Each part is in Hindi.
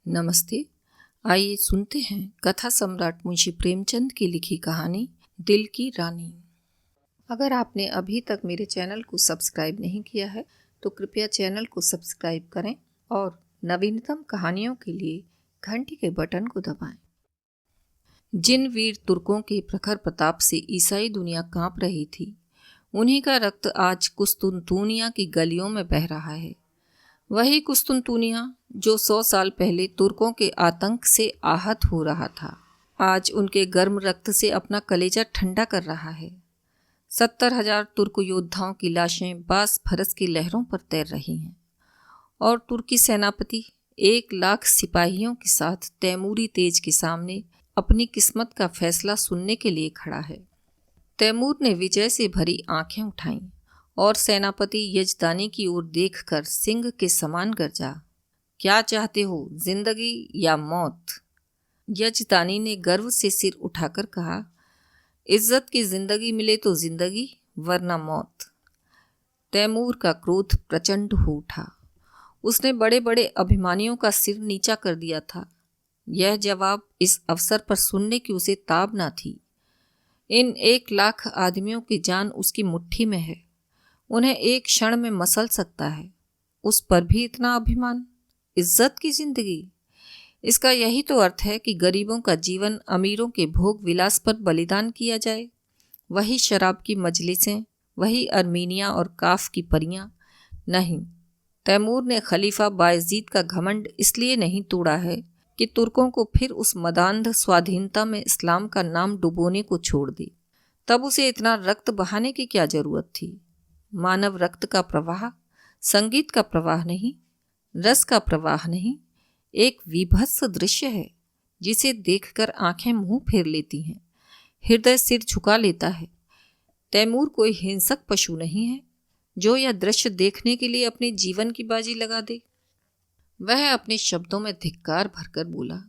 नमस्ते। आइए सुनते हैं कथा सम्राट मुंशी प्रेमचंद की लिखी कहानी दिल की रानी। अगर आपने अभी तक मेरे चैनल को सब्सक्राइब नहीं किया है तो कृपया चैनल को सब्सक्राइब करें और नवीनतम कहानियों के लिए घंटी के बटन को दबाएं। जिन वीर तुर्कों के प्रखर प्रताप से ईसाई दुनिया कांप रही थी, उन्हीं का रक्त आज कुस्तुनतूनिया की गलियों में बह रहा है। वही कुस्तुनतूनिया जो 100 साल पहले तुर्कों के आतंक से आहत हो रहा था, आज उनके गर्म रक्त से अपना कलेजा ठंडा कर रहा है। 70,000 तुर्क योद्धाओं की लाशें बास फरस की लहरों पर तैर रही हैं और तुर्की सेनापति 1 लाख सिपाहियों के साथ तैमूरी तेज के सामने अपनी किस्मत का फैसला सुनने के लिए खड़ा है। तैमूर ने विजय से भरी आंखें उठाईं और सेनापति यजदानी की ओर देखकर सिंह के समान गरजा, क्या चाहते हो, जिंदगी या मौत? यजदानी ने गर्व से सिर उठाकर कहा, इज्जत की जिंदगी मिले तो जिंदगी, वरना मौत। तैमूर का क्रोध प्रचंड हो उठा। उसने बड़े बड़े अभिमानियों का सिर नीचा कर दिया था। यह जवाब इस अवसर पर सुनने की उसे ताब न थी। इन 1 लाख आदमियों की जान उसकी मुट्ठी में है, उन्हें एक क्षण में मसल सकता है। उस पर भी इतना अभिमान, इज्जत की जिंदगी। इसका यही तो अर्थ है कि गरीबों का जीवन अमीरों के भोग विलास पर बलिदान किया जाए। वही शराब की मजलिसें, वही अर्मीनिया और काफ की परियां। नहीं, तैमूर ने खलीफा बायजीद का घमंड इसलिए नहीं तोड़ा है कि तुर्कों को फिर उस मदान्ध स्वाधीनता में इस्लाम का नाम डुबोने को छोड़ दे। तब उसे इतना रक्त बहाने की क्या जरूरत थी? मानव रक्त का प्रवाह संगीत का प्रवाह नहीं, रस का प्रवाह नहीं, एक विभत्स दृश्य है जिसे देखकर आंखें मुंह फेर लेती हैं, हृदय सिर झुका लेता है। तैमूर कोई हिंसक पशु नहीं है जो यह दृश्य देखने के लिए अपने जीवन की बाजी लगा दे। वह अपने शब्दों में धिक्कार भरकर बोला,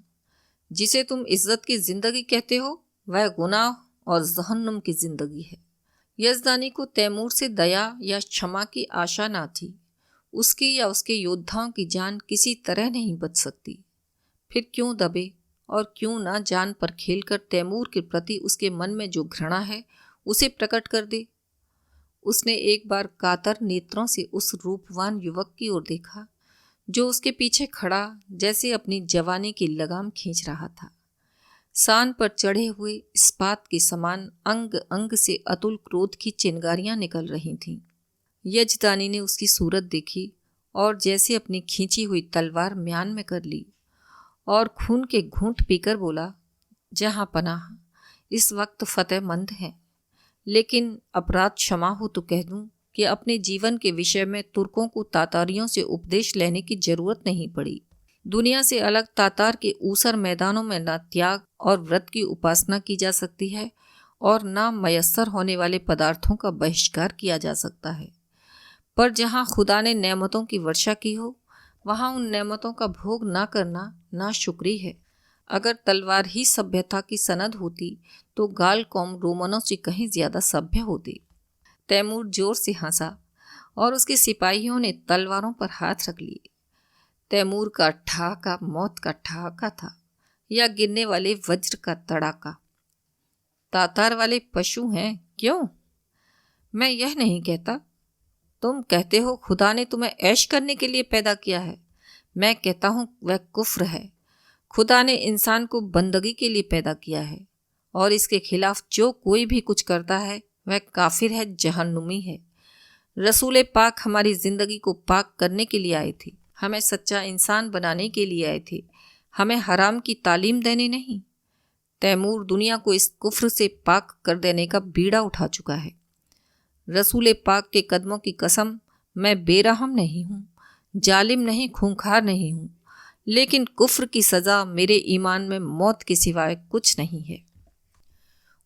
जिसे तुम इज्जत की जिंदगी कहते हो वह गुनाह और जहन्नुम की जिंदगी है। यजदानी को तैमूर से दया या क्षमा की आशा ना थी। उसकी या उसके योद्धाओं की जान किसी तरह नहीं बच सकती। फिर क्यों दबे और क्यों ना जान पर खेलकर तैमूर के प्रति उसके मन में जो घृणा है उसे प्रकट कर दे। उसने एक बार कातर नेत्रों से उस रूपवान युवक की ओर देखा जो उसके पीछे खड़ा जैसे अपनी जवानी की लगाम खींच रहा था। सान पर चढ़े हुए इस्पात के समान अंग अंग से अतुल क्रोध की चिंगारियां निकल रही थीं। यजदानी ने उसकी सूरत देखी और जैसे अपनी खींची हुई तलवार म्यान में कर ली और खून के घूंट पीकर बोला, जहां पनाह, इस वक्त फतेहमंद है, लेकिन अपराध क्षमा हो तो कह दूं कि अपने जीवन के विषय में तुर्कों को तातारियों से उपदेश लेने की जरूरत नहीं पड़ी। दुनिया से अलग तातार के ऊसर मैदानों में न त्याग और व्रत की उपासना की जा सकती है और न मयस्सर होने वाले पदार्थों का बहिष्कार किया जा सकता है। पर जहाँ खुदा ने नेमतों की वर्षा की हो, वहाँ उन नेमतों का भोग ना करना नाशुक्री है। अगर तलवार ही सभ्यता की सनद होती तो गाल कौम रोमनों से कहीं ज्यादा सभ्य होती। तैमूर जोर से हंसा और उसके सिपाहियों ने तलवारों पर हाथ रख लिए। तैमूर का ठहाका मौत का ठहाका था या गिरने वाले वज्र का तड़ाका। तातार वाले पशु हैं क्यों? मैं यह नहीं कहता। तुम कहते हो खुदा ने तुम्हें ऐश करने के लिए पैदा किया है। मैं कहता हूं वह कुफ्र है। खुदा ने इंसान को बंदगी के लिए पैदा किया है और इसके खिलाफ जो कोई भी कुछ करता है वह काफिर है, जहन्नुमी है। रसूल पाक हमारी जिंदगी को पाक करने के लिए आए थे, हमें सच्चा इंसान बनाने के लिए आए थे, हमें हराम की तालीम देने नहीं। तैमूर दुनिया को इस कुफ्र से पाक कर देने का बीड़ा उठा चुका है। रसूल पाक के कदमों की कसम, मैं बेरहम नहीं हूँ, जालिम नहीं, खूंखार नहीं हूँ, लेकिन कुफ्र की सज़ा मेरे ईमान में मौत के सिवाय कुछ नहीं है।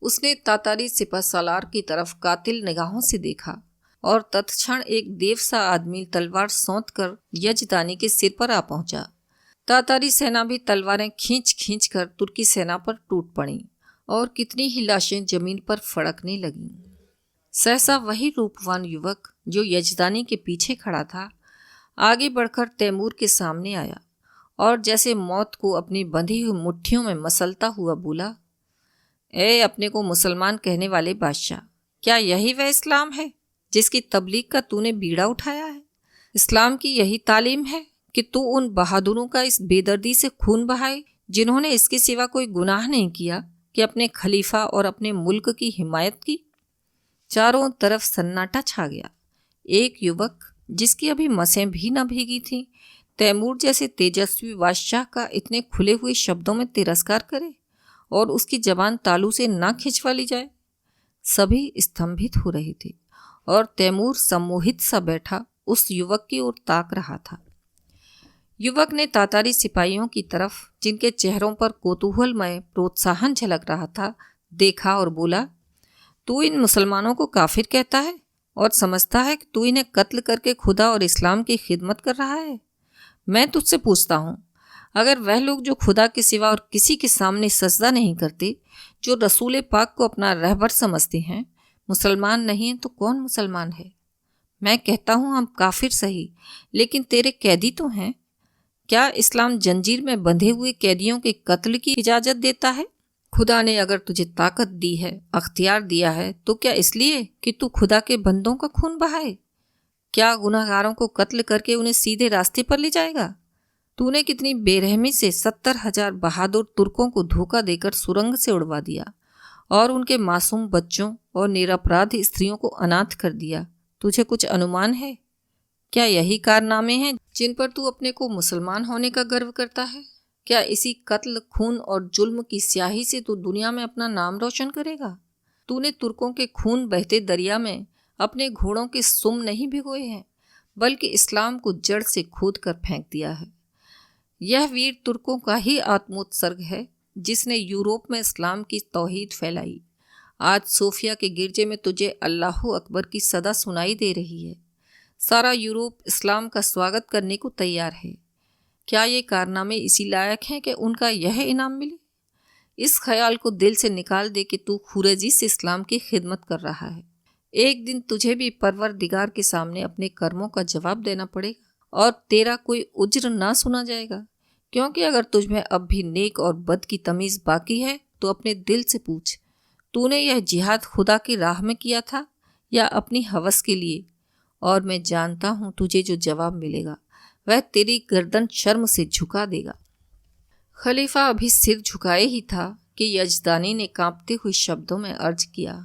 उसने तातारी सिपह सालार की तरफ कातिल निगाहों से देखा और तत्क्षण एक देव सा आदमी तलवार सौंत कर यजदानी के सिर पर आ पहुंचा। तातारी सेना भी तलवारें खींच खींच कर तुर्की सेना पर टूट पड़ी और कितनी ही लाशें जमीन पर फड़कने लगीं। सहसा वही रूपवान युवक जो यजदानी के पीछे खड़ा था आगे बढ़कर तैमूर के सामने आया और जैसे मौत को अपनी बंधी हुई मुट्ठियों में मसलता हुआ बोला, ए अपने को मुसलमान कहने वाले बादशाह, क्या यही वह इस्लाम है जिसकी तबलीग का तूने बीड़ा उठाया है? इस्लाम की यही तालीम है कि तू उन बहादुरों का इस बेदर्दी से खून बहाए जिन्होंने इसके सिवा कोई गुनाह नहीं किया कि अपने खलीफा और अपने मुल्क की हिमायत की? चारों तरफ सन्नाटा छा गया। एक युवक जिसकी अभी मसें भी न भीगी थीं, तैमूर जैसे तेजस्वी बादशाह का इतने खुले हुए शब्दों में तिरस्कार करे और उसकी जबान तालू से ना खिंचवा ली जाए। सभी स्तंभित हो रहे थे और तैमूर सम्मोहित सा बैठा उस युवक की ओर ताक रहा था। युवक ने तातारी सिपाहियों की तरफ, जिनके चेहरों पर कौतूहलमय प्रोत्साहन झलक रहा था, देखा और बोला, तू इन मुसलमानों को काफिर कहता है और समझता है कि तू इन्हें कत्ल करके खुदा और इस्लाम की खिदमत कर रहा है। मैं तुझसे पूछता हूँ, अगर वह लोग जो खुदा के सिवा और किसी के सामने सजदा नहीं करते, जो रसूल पाक को अपना रहबर समझते हैं, मुसलमान नहीं हैं तो कौन मुसलमान है? मैं कहता हूँ हम काफिर सही, लेकिन तेरे कैदी तो हैं। क्या इस्लाम जंजीर में बंधे हुए कैदियों के कत्ल की इजाज़त देता है? खुदा ने अगर तुझे ताकत दी है, अख्तियार दिया है, तो क्या इसलिए कि तू खुदा के बंदों का खून बहाए? क्या गुनहगारों को कत्ल करके उन्हें सीधे रास्ते पर ले जाएगा? तूने कितनी बेरहमी से 70,000 बहादुर तुर्कों को धोखा देकर सुरंग से उड़वा दिया और उनके मासूम बच्चों और निरपराध स्त्रियों को अनाथ कर दिया। तुझे कुछ अनुमान है? क्या यही कारनामे हैं जिन पर तू अपने को मुसलमान होने का गर्व करता है? क्या इसी कत्ल, खून और जुल्म की स्याही से तू दुनिया में अपना नाम रोशन करेगा? तूने तुर्कों के खून बहते दरिया में अपने घोड़ों के सुम नहीं भिगोए हैं, बल्कि इस्लाम को जड़ से खोद कर फेंक दिया है। यह वीर तुर्कों का ही आत्मोत्सर्ग है जिसने यूरोप में इस्लाम की तौहीद फैलाई। आज सोफिया के गिरजे में तुझे अल्लाहु अकबर की सदा सुनाई दे रही है। सारा यूरोप इस्लाम का स्वागत करने को तैयार है। क्या ये कारनामे इसी लायक हैं कि उनका यह इनाम मिले? इस ख्याल को दिल से निकाल दे कि तू खुरेजी से इस्लाम की खिदमत कर रहा है। एक दिन तुझे भी परवरदिगार के सामने अपने कर्मों का जवाब देना पड़ेगा और तेरा कोई उज्र ना सुना जाएगा। क्योंकि अगर तुझ में अब भी नेक और बद की तमीज़ बाकी है तो अपने दिल से पूछ, तूने यह जिहाद खुदा की राह में किया था या अपनी हवस के लिए? और मैं जानता हूँ तुझे जो जवाब मिलेगा वह तेरी गर्दन शर्म से झुका देगा। खलीफा अभी सिर झुकाए ही था कि यजदानी ने कांपते हुए शब्दों में अर्ज किया,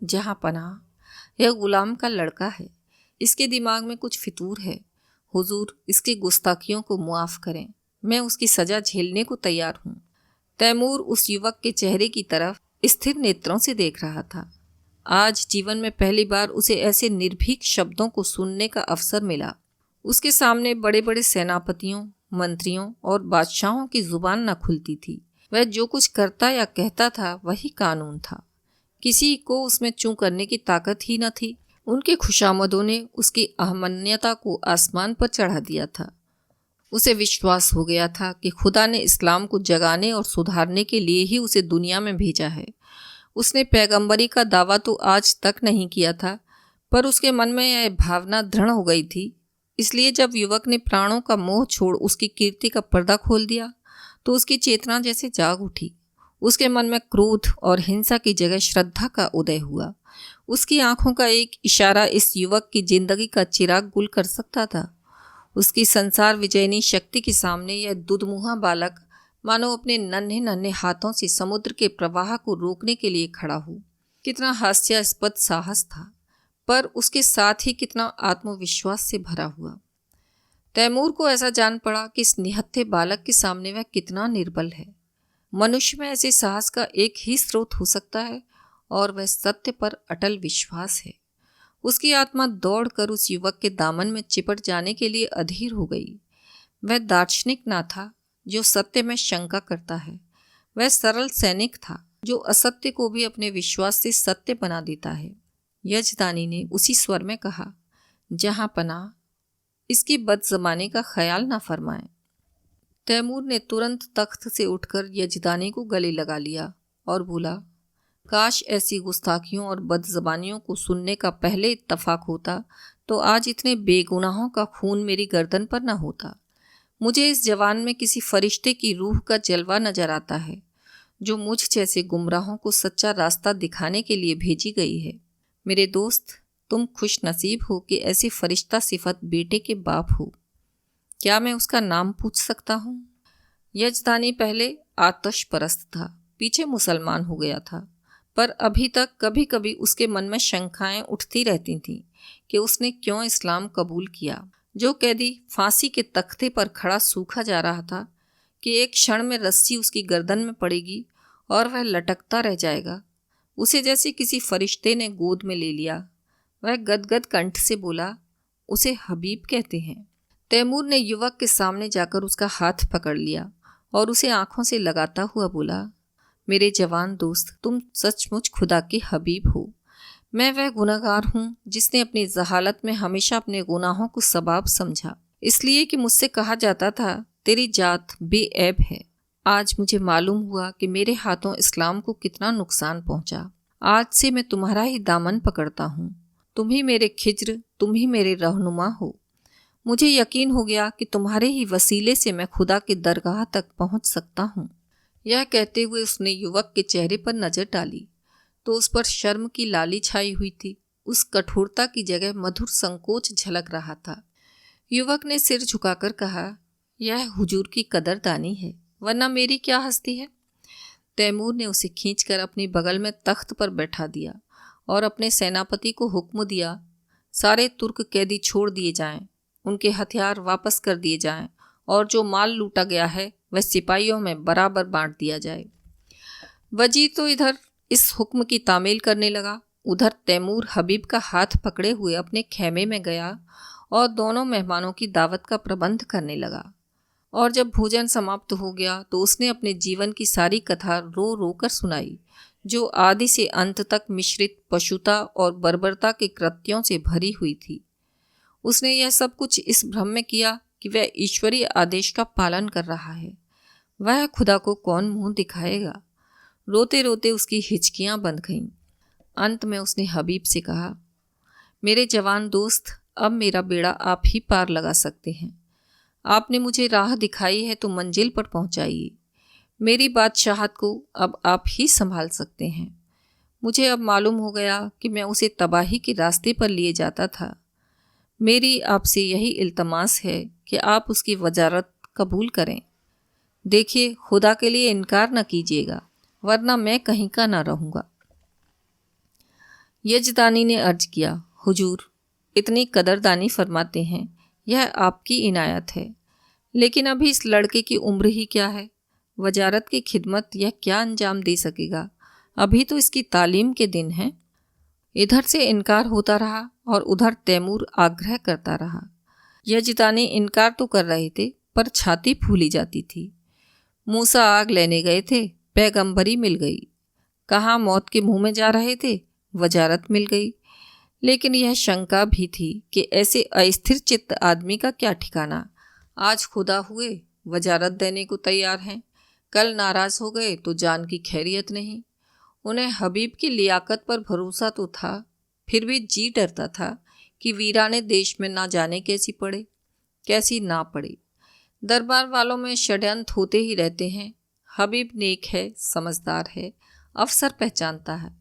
जहाँ पनाह, यह गुलाम का लड़का है, इसके दिमाग में कुछ फितूर है। हुजूर इसकी गुस्ताखियों को मुआफ़ करें, मैं उसकी सज़ा झेलने को तैयार हूँ। तैमूर उस युवक के चेहरे की तरफ स्थिर नेत्रों से देख रहा था। आज जीवन में पहली बार उसे ऐसे निर्भीक शब्दों को सुनने का अवसर मिला। उसके सामने बड़े बड़े सेनापतियों, मंत्रियों और बादशाहों की जुबान न खुलती थी। वह जो कुछ करता या कहता था वही कानून था। किसी को उसमें चूं करने की ताकत ही न थी। उनके खुशामदों ने उसकी अहमन्यता को आसमान पर चढ़ा दिया था। उसे विश्वास हो गया था कि खुदा ने इस्लाम को जगाने और सुधारने के लिए ही उसे दुनिया में भेजा है। उसने पैगंबरी का दावा तो आज तक नहीं किया था, पर उसके मन में यह भावना दृढ़ हो गई थी। इसलिए जब युवक ने प्राणों का मोह छोड़ उसकी कीर्ति का पर्दा खोल दिया तो उसकी चेतना जैसे जाग उठी। उसके मन में क्रोध और हिंसा की जगह श्रद्धा का उदय हुआ। उसकी आंखों का एक इशारा इस युवक की जिंदगी का चिराग गुल कर सकता था। उसकी संसार विजयनी शक्ति के सामने यह दुधमुहा बालक मानो अपने नन्हे नन्हे हाथों से समुद्र के प्रवाह को रोकने के लिए खड़ा हो। कितना हास्यास्पद साहस था, पर उसके साथ ही कितना आत्मविश्वास से भरा हुआ। तैमूर को ऐसा जान पड़ा कि इस निहत्थे बालक के सामने वह कितना निर्बल है। मनुष्य में ऐसे साहस का एक ही स्रोत हो सकता है और वह सत्य पर अटल विश्वास है। उसकी आत्मा दौड़कर उस युवक के दामन में चिपट जाने के लिए अधीर हो गई। वह दार्शनिक ना था जो सत्य में शंका करता है, वह सरल सैनिक था जो असत्य को भी अपने विश्वास से सत्य बना देता है। यजदानी ने उसी स्वर में कहा, जहाँ पनाह, इसकी बदज़बानी का ख्याल ना फरमाएं। तैमूर ने तुरंत तख्त से उठकर यजदानी को गले लगा लिया और बोला, काश ऐसी गुस्ताखियों और बदज़बानियों को सुनने का पहले इत्तफाक होता तो आज इतने बेगुनाहों का खून मेरी गर्दन पर न होता। मुझे इस जवान में किसी फरिश्ते की रूह का जलवा नजर आता है, जो मुझ जैसे गुमराहों को सच्चा रास्ता दिखाने के लिए भेजी गई है। मेरे दोस्त, तुम खुश नसीब हो कि ऐसी फरिश्ता सिफत बेटे के बाप हो। क्या मैं उसका नाम पूछ सकता हूँ? यजदानी पहले आतश परस्त था, पीछे मुसलमान हो गया था, पर अभी तक कभी कभी उसके मन में शंकाएं उठती रहती थीं कि उसने क्यों इस्लाम कबूल किया। जो कैदी फांसी के तख्ते पर खड़ा सूखा जा रहा था कि एक क्षण में रस्सी उसकी गर्दन में पड़ेगी और वह लटकता रह जाएगा, उसे जैसे किसी फरिश्ते ने गोद में ले लिया। वह गदगद कंठ से बोला, उसे हबीब कहते हैं। तैमूर ने युवक के सामने जाकर उसका हाथ पकड़ लिया और उसे आंखों से लगाता हुआ बोला, मेरे जवान दोस्त, तुम सचमुच खुदा के हबीब हो। मैं वह गुनहगार हूँ जिसने अपनी जहालत में हमेशा अपने गुनाहों को सबाब समझा, इसलिए कि मुझसे कहा जाता था तेरी जात बेऐब है। आज मुझे मालूम हुआ कि मेरे हाथों इस्लाम को कितना नुकसान पहुंचा। आज से मैं तुम्हारा ही दामन पकड़ता हूँ। तुम ही मेरे खिज्र, तुम ही मेरे रहनुमा हो। मुझे यकीन हो गया कि तुम्हारे ही वसीले से मैं खुदा के दरगाह तक पहुंच सकता हूँ। यह कहते हुए उसने युवक के चेहरे पर नजर डाली तो उस पर शर्म की लाली छाई हुई थी। उस कठोरता की जगह मधुर संकोच झलक रहा था। युवक ने सिर झुकाकर कहा, यह हुजूर की कदरदानी है, वरना मेरी क्या हस्ती है। तैमूर ने उसे खींचकर अपनी बगल में तख्त पर बैठा दिया और अपने सेनापति को हुक्म दिया, सारे तुर्क कैदी छोड़ दिए जाएं, उनके हथियार वापस कर दिए जाएं और जो माल लूटा गया है वह सिपाहियों में बराबर बांट दिया जाए। वजीर तो इधर इस हुक्म की तामील करने लगा, उधर तैमूर हबीब का हाथ पकड़े हुए अपने खेमे में गया और दोनों मेहमानों की दावत का प्रबंध करने लगा। और जब भोजन समाप्त हो गया तो उसने अपने जीवन की सारी कथा रो रो कर सुनाई, जो आदि से अंत तक मिश्रित पशुता और बर्बरता के कृत्यों से भरी हुई थी। उसने यह सब कुछ इस भ्रम में किया कि वह ईश्वरीय आदेश का पालन कर रहा है। वह खुदा को कौन मुंह दिखाएगा। रोते रोते उसकी हिचकियां बंध गईं। अंत में उसने हबीब से कहा, मेरे जवान दोस्त, अब मेरा बेड़ा आप ही पार लगा सकते हैं। आपने मुझे राह दिखाई है तो मंजिल पर पहुंचाइए। मेरी बादशाहत को अब आप ही संभाल सकते हैं। मुझे अब मालूम हो गया कि मैं उसे तबाही के रास्ते पर लिए जाता था। मेरी आपसे यही इल्तमास है कि आप उसकी वजारत कबूल करें। देखिए, खुदा के लिए इनकार न कीजिएगा, वरना मैं कहीं का ना रहूँगा। यजदानी ने अर्ज किया, हुजूर, इतनी कदरदानी फरमाते हैं, यह आपकी इनायत है, लेकिन अभी इस लड़के की उम्र ही क्या है। वजारत की खिदमत यह क्या अंजाम दे सकेगा। अभी तो इसकी तालीम के दिन हैं। इधर से इनकार होता रहा और उधर तैमूर आग्रह करता रहा। यजदानी इनकार तो कर रहे थे, पर छाती फूली जाती थी। मूसा आग लेने गए थे, पैगंबरी मिल गई। कहाँ मौत के मुंह में जा रहे थे, वजारत मिल गई। लेकिन यह शंका भी थी कि ऐसे अस्थिर चित्त आदमी का क्या ठिकाना। आज खुदा हुए वजारत देने को तैयार हैं, कल नाराज हो गए तो जान की खैरियत नहीं। उन्हें हबीब की लियाकत पर भरोसा तो था, फिर भी जी डरता था कि वीराने देश में ना जाने कैसी पड़े, कैसी ना पड़े। दरबार वालों में षड्यंत्र होते ही रहते हैं। हबीब नेक है, समझदार है, अफसर पहचानता है,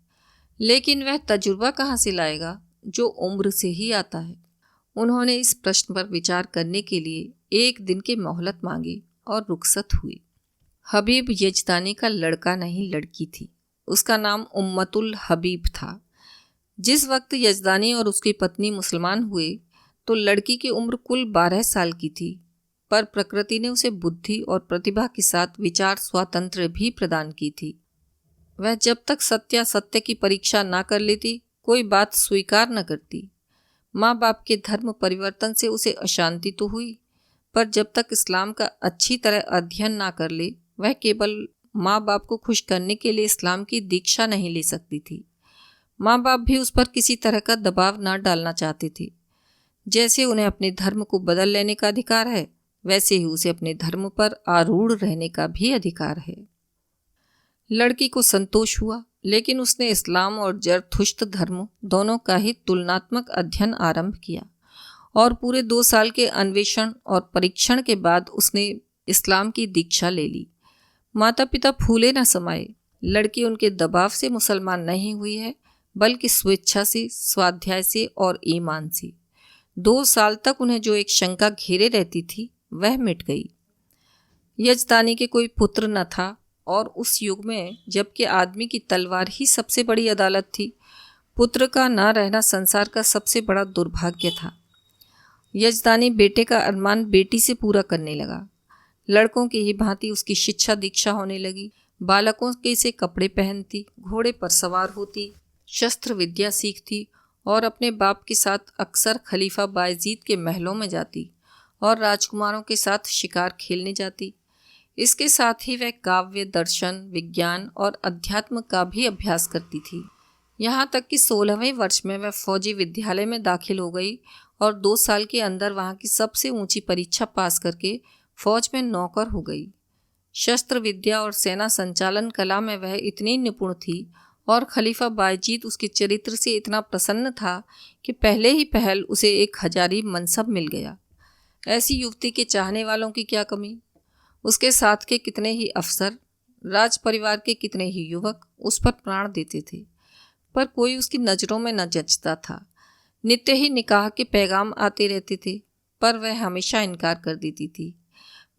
लेकिन वह तजुर्बा कहाँ से लाएगा जो उम्र से ही आता है। उन्होंने इस प्रश्न पर विचार करने के लिए 1 दिन की मोहलत मांगी और रुखसत हुई। हबीब यजदानी का लड़का नहीं, लड़की थी। उसका नाम उम्मतुल हबीब था। जिस वक्त यजदानी और उसकी पत्नी मुसलमान हुए तो लड़की की उम्र कुल 12 साल की थी, पर प्रकृति ने उसे बुद्धि और प्रतिभा के साथ विचार स्वातंत्र्य भी प्रदान की थी। वह जब तक सत्यासत्य की परीक्षा ना कर लेती कोई बात स्वीकार न करती। माँ बाप के धर्म परिवर्तन से उसे अशांति तो हुई, पर जब तक इस्लाम का अच्छी तरह अध्ययन ना कर ले वह केवल माँ बाप को खुश करने के लिए इस्लाम की दीक्षा नहीं ले सकती थी। माँ बाप भी उस पर किसी तरह का दबाव ना डालना चाहते थे। जैसे उन्हें अपने धर्म को बदल लेने का अधिकार है, वैसे ही उसे अपने धर्म पर आरूढ़ रहने का भी अधिकार है। लड़की को संतोष हुआ, लेकिन उसने इस्लाम और जरथुश्त धर्म दोनों का ही तुलनात्मक अध्ययन आरंभ किया। और पूरे 2 साल के अन्वेषण और परीक्षण के बाद उसने इस्लाम की दीक्षा ले ली। माता पिता फूले न समाये। लड़की उनके दबाव से मुसलमान नहीं हुई है, बल्कि स्वेच्छा से, स्वाध्याय से और ईमान से। 2 साल तक उन्हें जो एक शंका घेरे रहती थी वह मिट गई। यजदानी के कोई पुत्र न था, और उस युग में जबकि आदमी की तलवार ही सबसे बड़ी अदालत थी, पुत्र का न रहना संसार का सबसे बड़ा दुर्भाग्य था। यजदानी बेटे का अरमान बेटी से पूरा करने लगा। लड़कों की ही भांति उसकी शिक्षा दीक्षा होने लगी। बालकों के से कपड़े पहनती, घोड़े पर सवार होती, शस्त्र विद्या सीखती और अपने बाप के साथ अक्सर खलीफा बायजीद के महलों में जाती और राजकुमारों के साथ शिकार खेलने जाती। इसके साथ ही वह काव्य, दर्शन, विज्ञान और अध्यात्म का भी अभ्यास करती थी। यहाँ तक कि 16वें वर्ष में वह फौजी विद्यालय में दाखिल हो गई और 2 साल के अंदर वहाँ की सबसे ऊंची परीक्षा पास करके फौज में नौकर हो गई। शस्त्र विद्या और सेना संचालन कला में वह इतनी निपुण थी और खलीफा बायजीद उसके चरित्र से इतना प्रसन्न था कि पहले ही पहल उसे एक हजारी मनसब मिल गया। ऐसी युवती के चाहने वालों की क्या कमी। उसके साथ के कितने ही अफसर, राज परिवार के कितने ही युवक उस पर प्राण देते थे, पर कोई उसकी नज़रों में न जचता था। नित्य ही निकाह के पैगाम आते रहते थे, पर वह हमेशा इनकार कर देती थी।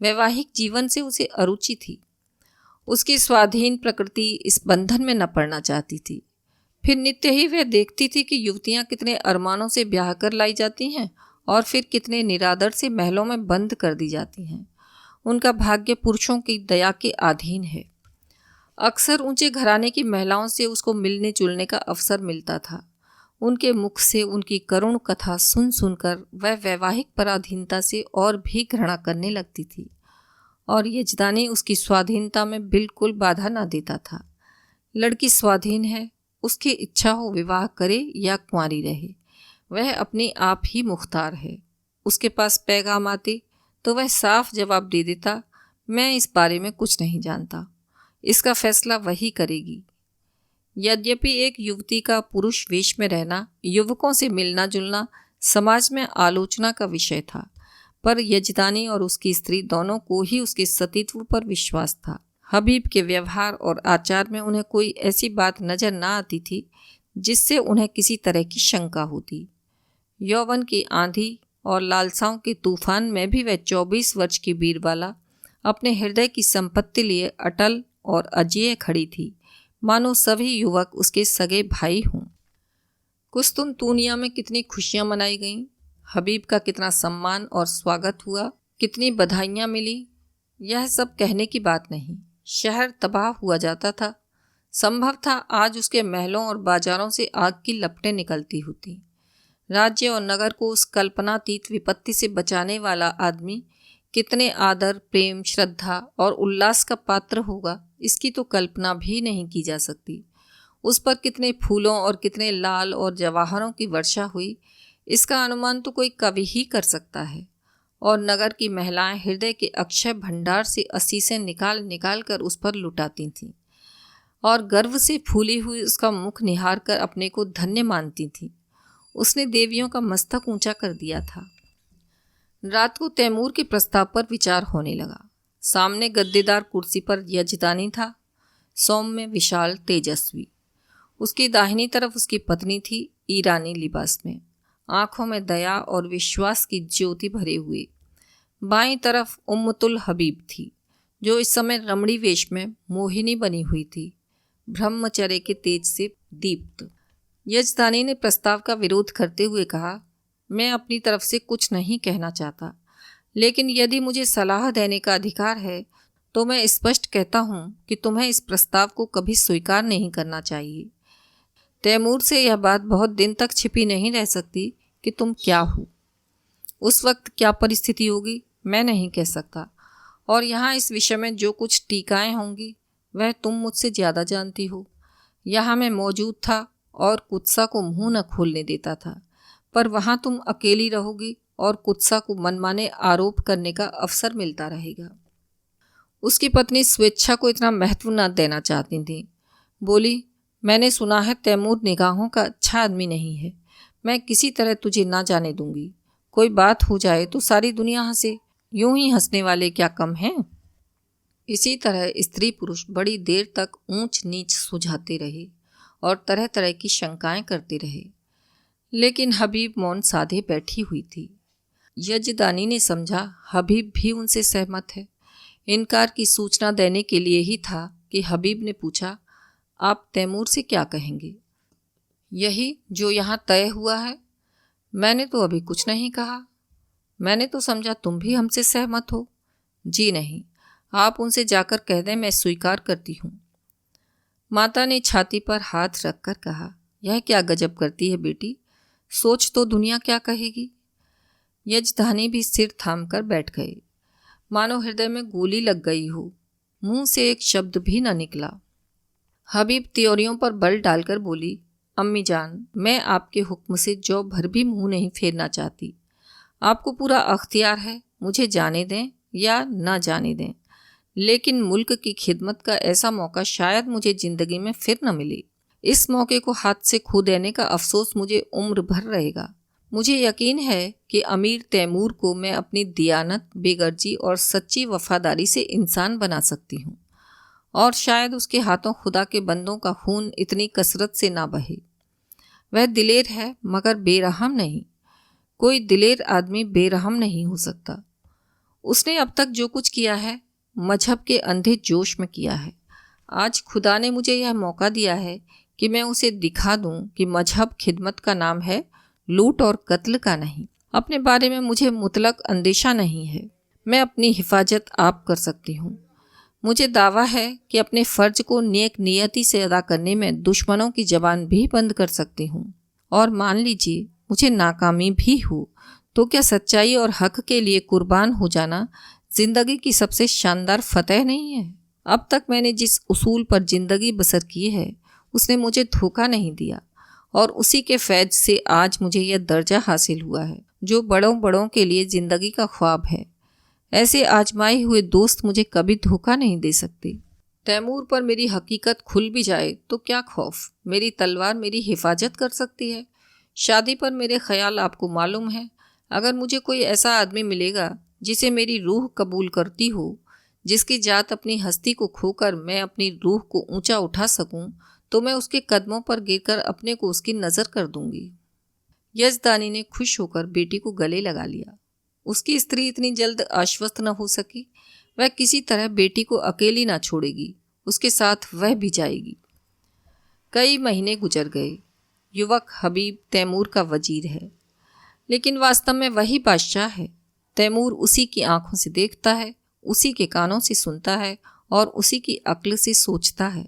वैवाहिक जीवन से उसे अरुचि थी। उसकी स्वाधीन प्रकृति इस बंधन में न पड़ना चाहती थी। फिर नित्य ही वह देखती थी कि युवतियां कितने अरमानों से ब्याह कर लाई जाती हैं और फिर कितने निरादर से महलों में बंद कर दी जाती हैं। उनका भाग्य पुरुषों की दया के अधीन है। अक्सर ऊंचे घराने की महिलाओं से उसको मिलने जुलने का अवसर मिलता था। उनके मुख से उनकी करुण कथा सुन सुनकर वह वैवाहिक पराधीनता से और भी घृणा करने लगती थी, और यजदानी उसकी स्वाधीनता में बिल्कुल बाधा न देता था। लड़की स्वाधीन है, उसकी इच्छा हो विवाह करे या कुंवारी रहे, वह अपने आप ही मुख्तार है। उसके पास पैगाम आते तो वह साफ जवाब दे देता, मैं इस बारे में कुछ नहीं जानता, इसका फैसला वही करेगी। यद्यपि एक युवती का पुरुष वेश में रहना, युवकों से मिलना जुलना समाज में आलोचना का विषय था, पर यजदानी और उसकी स्त्री दोनों को ही उसके सतीत्व पर विश्वास था। हबीब के व्यवहार और आचार में उन्हें कोई ऐसी बात नजर न आती थी जिससे उन्हें किसी तरह की शंका होती। यौवन की आंधी और लालसाओं के तूफान में भी वह 24 वर्ष की बीरबाला अपने हृदय की संपत्ति लिए अटल और अजेय खड़ी थी, मानो सभी युवक उसके सगे भाई हों। कुस्तुन तूनिया में कितनी खुशियां मनाई गईं, हबीब का कितना सम्मान और स्वागत हुआ, कितनी बधाइयाँ मिली, यह सब कहने की बात नहीं। शहर तबाह हुआ जाता था। संभव था आज उसके महलों और बाजारों से आग की लपटें निकलती होती। राज्य और नगर को उस कल्पनातीत विपत्ति से बचाने वाला आदमी कितने आदर, प्रेम, श्रद्धा और उल्लास का पात्र होगा, इसकी तो कल्पना भी नहीं की जा सकती। उस पर कितने फूलों और कितने लाल और जवाहरों की वर्षा हुई, इसका अनुमान तो कोई कवि ही कर सकता है। और नगर की महिलाएं हृदय के अक्षय भंडार से असीसें निकाल निकाल कर उस पर लुटाती थीं और गर्व से फूली हुई उसका मुख निहार कर अपने को धन्य मानती थीं। उसने देवियों का मस्तक ऊंचा कर दिया था। रात को तैमूर के प्रस्ताव पर विचार होने लगा। सामने गद्देदार कुर्सी पर यजदानी था, सौम्य, विशाल, तेजस्वी। उसकी दाहिनी तरफ उसकी पत्नी थी, ईरानी लिबास में, आंखों में दया और विश्वास की ज्योति भरे हुए। बाईं तरफ उम्मतुल हबीब थी, जो इस समय रमणी वेश में मोहिनी बनी हुई थी, ब्रह्मचर्य के तेज से दीप्त। यजदानी ने प्रस्ताव का विरोध करते हुए कहा, मैं अपनी तरफ से कुछ नहीं कहना चाहता, लेकिन यदि मुझे सलाह देने का अधिकार है तो मैं स्पष्ट कहता हूँ कि तुम्हें इस प्रस्ताव को कभी स्वीकार नहीं करना चाहिए। तैमूर से यह बात बहुत दिन तक छिपी नहीं रह सकती कि तुम क्या हो। उस वक्त क्या परिस्थिति होगी मैं नहीं कह सकता, और यहाँ इस विषय में जो कुछ टीकाएं होंगी वह तुम मुझसे ज़्यादा जानती हो। यहाँ मैं मौजूद था और कुत्सा को मुंह न खोलने देता था, पर वहाँ तुम अकेली रहोगी और कुत्सा को मनमाने आरोप करने का अवसर मिलता रहेगा। उसकी पत्नी स्वेच्छा को इतना महत्व न देना चाहती थी। बोली, मैंने सुना है तैमूर निगाहों का अच्छा आदमी नहीं है। मैं किसी तरह तुझे ना जाने दूंगी। कोई बात हो जाए तो सारी दुनिया हंसे, यूं ही हंसने वाले क्या कम हैं। इसी तरह स्त्री पुरुष बड़ी देर तक ऊंच नीच सुझाते रहे और तरह तरह की शंकाएं करते रहे, लेकिन हबीब मौन साधे बैठी हुई थी। यजदानी ने समझा हबीब भी उनसे सहमत है। इनकार की सूचना देने के लिए ही था कि हबीब ने पूछा, आप तैमूर से क्या कहेंगे? यही जो यहाँ तय हुआ है। मैंने तो अभी कुछ नहीं कहा। मैंने तो समझा तुम भी हमसे सहमत हो। जी नहीं, आप उनसे जाकर कह दें मैं स्वीकार करती हूँ। माता ने छाती पर हाथ रखकर कहा, यह क्या गजब करती है बेटी, सोच तो दुनिया क्या कहेगी। यजदानी भी सिर थाम कर बैठ गए, मानो हृदय में गोली लग गई हो। मुंह से एक शब्द भी न निकला। हबीब त्योरियों पर बल डालकर बोली, अम्मी जान, मैं आपके हुक्म से जौ भर भी मुंह नहीं फेरना चाहती। आपको पूरा अख्तियार है, मुझे जाने दें या ना जाने दें, लेकिन मुल्क की खिदमत का ऐसा मौका शायद मुझे जिंदगी में फिर न मिले। इस मौके को हाथ से खो देने का अफसोस मुझे उम्र भर रहेगा। मुझे यकीन है कि अमीर तैमूर को मैं अपनी दियानत, बेगर्जी और सच्ची वफादारी से इंसान बना सकती हूँ, और शायद उसके हाथों खुदा के बंदों का खून इतनी कसरत से ना बहे। वह दिलेर है मगर बेरहम नहीं। कोई दिलेर आदमी बेरहम नहीं हो सकता। उसने अब तक जो कुछ किया है मजहब के अंधे जोश में किया है। आज खुदा ने मुझे यह मौका दिया है कि मैं उसे दिखा दूं कि मजहब खिदमत का नाम है, लूट और कत्ल का नहीं। अपने बारे में मुझे मुतलक अंदेशा नहीं है। मैं अपनी हिफाजत आप कर सकती हूँ। मुझे दावा है कि अपने फ़र्ज को नेक नियति से अदा करने में दुश्मनों की ज़बान भी बंद कर सकती हूँ। और मान लीजिए मुझे नाकामी भी हो तो क्या सच्चाई और हक के लिए कुर्बान हो जाना ज़िंदगी की सबसे शानदार फतह नहीं है? अब तक मैंने जिस उसूल पर ज़िंदगी बसर की है उसने मुझे धोखा नहीं दिया, और उसी के फैज से आज मुझे यह दर्जा हासिल हुआ है जो बड़ों बड़ों के लिए ज़िंदगी का ख्वाब है। ऐसे आजमाए हुए दोस्त मुझे कभी धोखा नहीं दे सकते। तैमूर पर मेरी हकीकत खुल भी जाए तो क्या खौफ, मेरी तलवार मेरी हिफाजत कर सकती है। शादी पर मेरे ख्याल आपको मालूम है। अगर मुझे कोई ऐसा आदमी मिलेगा जिसे मेरी रूह कबूल करती हो, जिसकी जात अपनी हस्ती को खोकर मैं अपनी रूह को ऊंचा उठा सकूं, तो मैं उसके कदमों पर गिरकर अपने को उसकी नज़र कर दूंगी। यजदानी ने खुश होकर बेटी को गले लगा लिया। उसकी स्त्री इतनी जल्द आश्वस्त न हो सकी। वह किसी तरह बेटी को अकेली ना छोड़ेगी, उसके साथ वह भी जाएगी। कई महीने गुजर गए। युवक हबीब तैमूर का वजीर है, लेकिन वास्तव में वही बादशाह है। तैमूर उसी की आंखों से देखता है, उसी के कानों से सुनता है और उसी की अक्ल से सोचता है।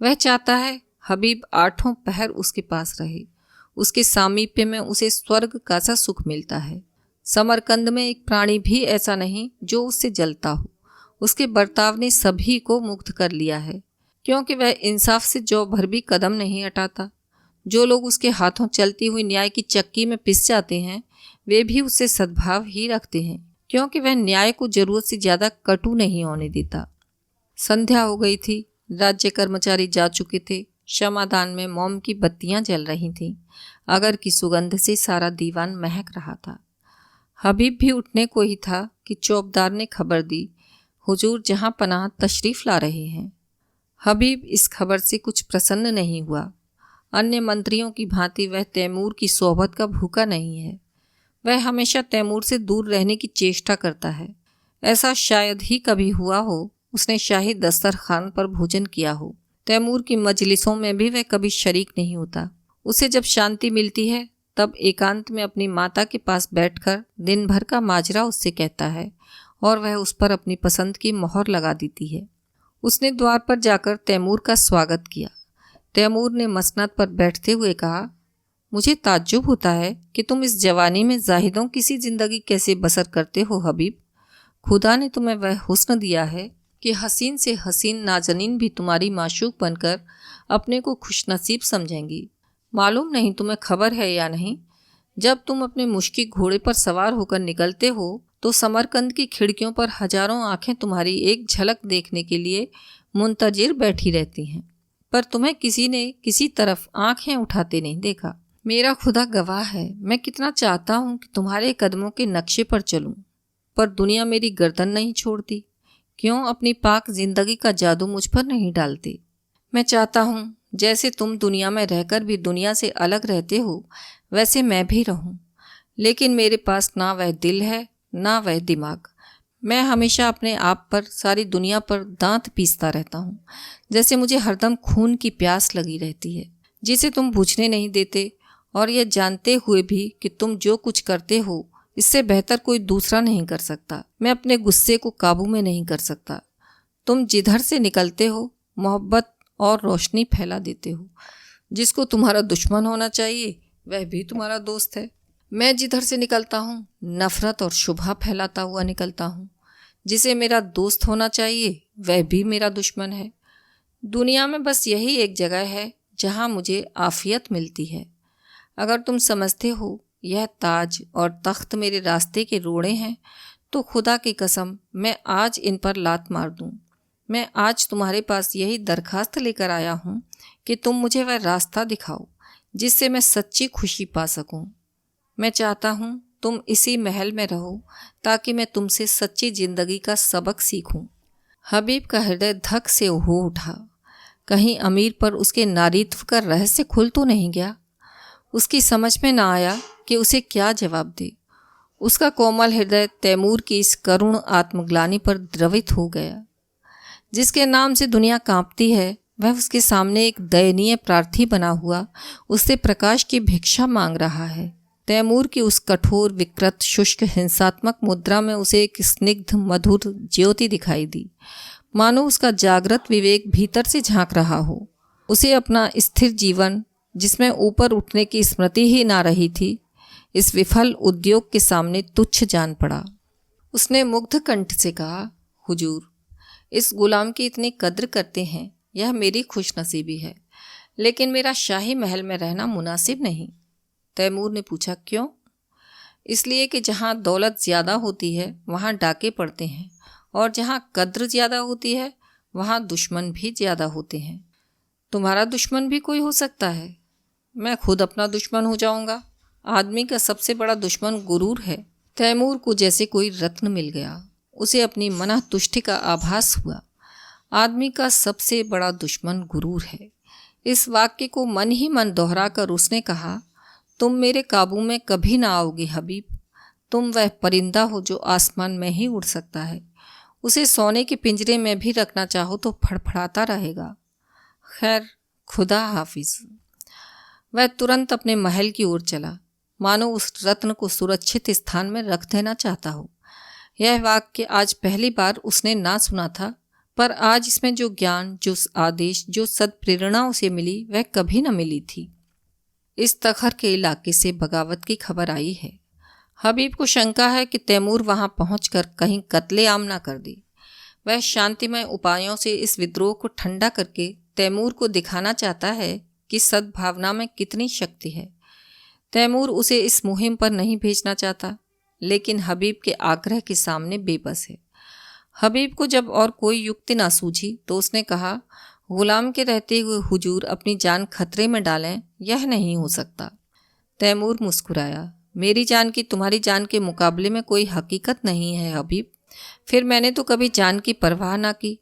वह चाहता है हबीब आठों पहर उसके पास रहे। उसके सामीप्य में उसे स्वर्ग का सा सुख मिलता है। समरकंद में एक प्राणी भी ऐसा नहीं जो उससे जलता हो। उसके बर्ताव ने सभी को मुग्ध कर लिया है, क्योंकि वह इंसाफ से जौ भर भी कदम नहीं हटाता। जो लोग उसके हाथों चलती हुई न्याय की चक्की में पिस जाते हैं, वे भी उससे सद्भाव ही रखते हैं, क्योंकि वह न्याय को जरूरत से ज़्यादा कटु नहीं होने देता। संध्या हो गई थी। राज्य कर्मचारी जा चुके थे। क्षमादान में मोम की बत्तियां जल रही थीं। अगर की सुगंध से सारा दीवान महक रहा था। हबीब भी उठने को ही था कि चौबदार ने खबर दी, हुजूर जहां पनाह तशरीफ़ ला रहे हैं। हबीब इस खबर से कुछ प्रसन्न नहीं हुआ। अन्य मंत्रियों की भांति वह तैमूर की सोहबत का भूखा नहीं है। वह हमेशा तैमूर से दूर रहने की चेष्टा करता है। ऐसा शायद ही कभी हुआ हो उसने शाही दस्तरखान पर भोजन किया हो। तैमूर की मजलिसों में भी वह कभी शरीक नहीं होता। उसे जब शांति मिलती है तब एकांत में अपनी माता के पास बैठकर दिन भर का माजरा उससे कहता है और वह उस पर अपनी पसंद की मोहर लगा देती है। उसने द्वार पर जाकर तैमूर का स्वागत किया। तैमूर ने मसनद पर बैठते हुए कहा, मुझे ताज्जुब होता है कि तुम इस जवानी में जाहिदों किसी ज़िंदगी कैसे बसर करते हो हबीब। खुदा ने तुम्हें वह हुस्न दिया है कि हसीन से हसीन नाजनीन भी तुम्हारी माशूक बनकर अपने को खुशनसीब समझेंगी। मालूम नहीं तुम्हें खबर है या नहीं, जब तुम अपने मुश्किल घोड़े पर सवार होकर निकलते हो तो समरकंद की खिड़कियों पर हजारों आंखें तुम्हारी एक झलक देखने के लिए मुंतजिर बैठी रहती हैं, पर तुम्हें किसी ने किसी तरफ आंखें उठाते नहीं देखा। मेरा खुदा गवाह है, मैं कितना चाहता हूँ कि तुम्हारे कदमों के नक्शे पर चलूँ, पर दुनिया मेरी गर्दन नहीं छोड़ती। क्यों अपनी पाक जिंदगी का जादू मुझ पर नहीं डालते? मैं चाहता हूँ जैसे तुम दुनिया में रहकर भी दुनिया से अलग रहते हो, वैसे मैं भी रहूँ, लेकिन मेरे पास ना वह दिल है ना वह दिमाग। मैं हमेशा अपने आप पर, सारी दुनिया पर दांत पीसता रहता हूँ, जैसे मुझे हरदम खून की प्यास लगी रहती है, जिसे तुम बुझने नहीं देते, और यह जानते हुए भी कि तुम जो कुछ करते हो इससे बेहतर कोई दूसरा नहीं कर सकता। मैं अपने गुस्से को काबू में नहीं कर सकता। तुम जिधर से निकलते हो मोहब्बत और रोशनी फैला देते हो। जिसको तुम्हारा दुश्मन होना चाहिए वह भी तुम्हारा दोस्त है। मैं जिधर से निकलता हूँ नफरत और शुभा फैलाता हुआ निकलता हूँ। जिसे मेरा दोस्त होना चाहिए वह भी मेरा दुश्मन है। दुनिया में बस यही एक जगह है जहाँ मुझे आफियत मिलती है। अगर तुम समझते हो यह ताज और तख्त मेरे रास्ते के रोड़े हैं, तो खुदा की कसम मैं आज इन पर लात मार दूं। मैं आज तुम्हारे पास यही दरखास्त लेकर आया हूँ कि तुम मुझे वह रास्ता दिखाओ जिससे मैं सच्ची खुशी पा सकूं। मैं चाहता हूँ तुम इसी महल में रहो ताकि मैं तुमसे सच्ची जिंदगी का सबक सीखूं। हबीब का हृदय धक से हो उठा। कहीं अमीर पर उसके नारीत्व का रहस्य खुल तो नहीं गया। उसकी समझ में ना आया कि उसे क्या जवाब दे। उसका कोमल हृदय तैमूर की इस करुण आत्मग्लानि पर द्रवित हो गया। जिसके नाम से दुनिया कांपती है वह उसके सामने एक दयनीय प्रार्थी बना हुआ उससे प्रकाश की भिक्षा मांग रहा है। तैमूर की उस कठोर, विकृत, शुष्क, हिंसात्मक मुद्रा में उसे एक स्निग्ध मधुर ज्योति दिखाई दी, मानो उसका जागृत विवेक भीतर से झांक रहा हो। उसे अपना स्थिर जीवन, जिसमें ऊपर उठने की स्मृति ही ना रही थी, इस विफल उद्योग के सामने तुच्छ जान पड़ा। उसने मुग्ध कंठ से कहा, हुजूर, इस गुलाम की इतनी कद्र करते हैं, यह मेरी खुशनसीबी है, लेकिन मेरा शाही महल में रहना मुनासिब नहीं। तैमूर ने पूछा, क्यों? इसलिए कि जहाँ दौलत ज़्यादा होती है वहाँ डाके पड़ते हैं, और जहाँ कद्र ज़्यादा होती है वहाँ दुश्मन भी ज़्यादा होते हैं। तुम्हारा दुश्मन भी कोई हो सकता है। मैं खुद अपना दुश्मन हो जाऊंगा। आदमी का सबसे बड़ा दुश्मन गुरूर है। तैमूर को जैसे कोई रत्न मिल गया। उसे अपनी मनः तुष्टि का आभास हुआ। आदमी का सबसे बड़ा दुश्मन गुरूर है। इस वाक्य को मन ही मन दोहराकर उसने कहा, तुम मेरे काबू में कभी ना आओगे हबीब। तुम वह परिंदा हो जो आसमान में ही उड़ सकता है। उसे सोने के पिंजरे में भी रखना चाहो तो फड़फड़ाता रहेगा। खैर, खुदा हाफिज। वह तुरंत अपने महल की ओर चला, मानो उस रत्न को सुरक्षित स्थान में रख देना चाहता हो। यह वाक्य आज पहली बार उसने ना सुना था, पर आज इसमें जो ज्ञान, जो आदेश, जो सद्प्रेरणा उसे मिली वह कभी न मिली थी। इस तखर के इलाके से बगावत की खबर आई है। हबीब को शंका है कि तैमूर वहां पहुंचकर कहीं कत्लेआम ना कर दे। वह शांतिमय उपायों से इस विद्रोह को ठंडा करके तैमूर को दिखाना चाहता है कि सद्भावना में कितनी शक्ति है। तैमूर उसे इस मुहिम पर नहीं भेजना चाहता, लेकिन हबीब के आग्रह के सामने बेबस है। हबीब को जब और कोई युक्ति ना सूझी तो उसने कहा, गुलाम के रहते हुए हुजूर अपनी जान खतरे में डालें, यह नहीं हो सकता। तैमूर मुस्कुराया, मेरी जान की तुम्हारी जान के मुकाबले में कोई हकीकत नहीं है हबीब। फिर मैंने तो कभी जान की परवाह ना की।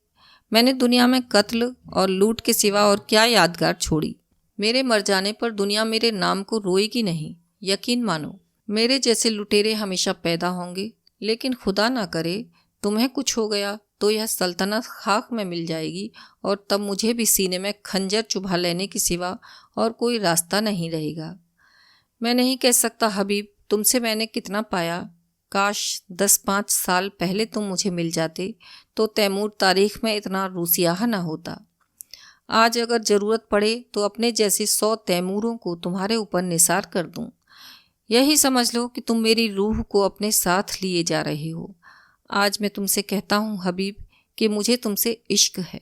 मैंने दुनिया में कत्ल और लूट के सिवा और क्या यादगार छोड़ी। मेरे मर जाने पर दुनिया मेरे नाम को रोएगी नहीं। यकीन मानो, मेरे जैसे लुटेरे हमेशा पैदा होंगे, लेकिन खुदा ना करे तुम्हें कुछ हो गया तो यह सल्तनत खाक में मिल जाएगी, और तब मुझे भी सीने में खंजर चुभा लेने के सिवा और कोई रास्ता नहीं रहेगा। मैं नहीं कह सकता हबीब, तुमसे मैंने कितना पाया। काश 10-5 साल पहले तुम मुझे मिल जाते तो तैमूर तारीख में इतना रूसियाह ना होता। आज अगर ज़रूरत पड़े तो अपने जैसे 100 तैमूरों को तुम्हारे ऊपर निसार कर दूं। यही समझ लो कि तुम मेरी रूह को अपने साथ लिए जा रहे हो। आज मैं तुमसे कहता हूँ हबीब कि मुझे तुमसे इश्क है,